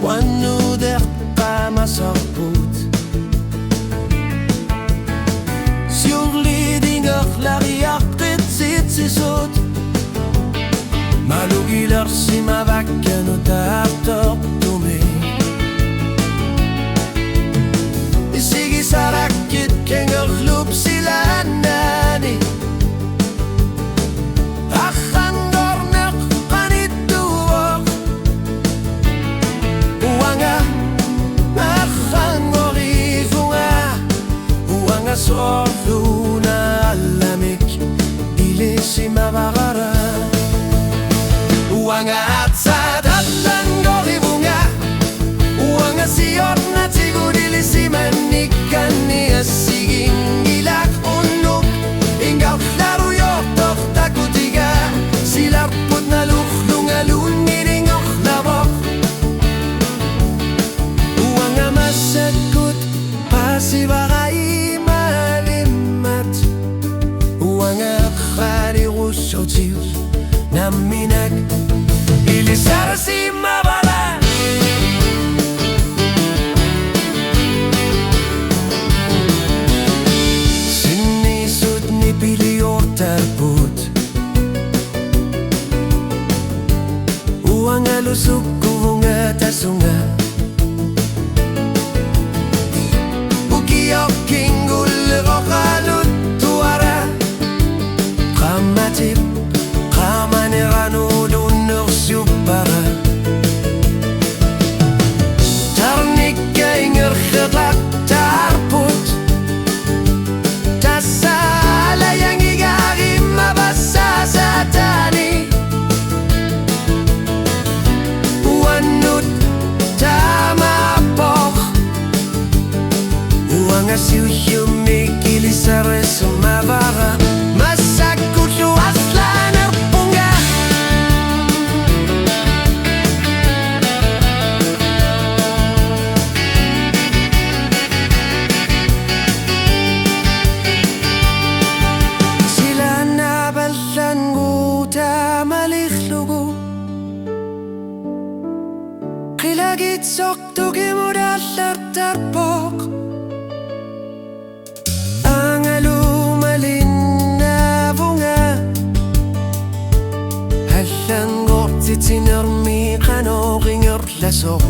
Quando massa put Sur lidinger l'ariart zit si sot Malugiler si ma vakken och tartor tome Isigi sarakit kenger lup silanani Akhandorner qanit duor Uanga صعدونا علمك إليسي ما بغرا وانغا أتساد أتلنغوري بونغا وانغا سيورنا تيغو ديليسي منيكاني أسيغين إلاك أنوك إنغا خلارو يوتوخ تاكو تيغا سيلار بودنا لوخلونغا لوني رينغو خلابوخ وانغا مسكوت باسي بغاي Sotius naminak ilisar si mabala Sinni sud ni bilior tarbut Uanga lusuk kuvunga tasunga Ukiok kingul rokalut tuara Qamatib qamani ghanudu nursubara Tarnika inger khidlak tarbut Tasala yang igari mabasasa tani Wanut tamapokh Uanga siuhiu mikili sares mavara Qilagit soqtugi mudallar tarbok Angalu malinna vunga Hallan gortit sinermi qanoqinger lasok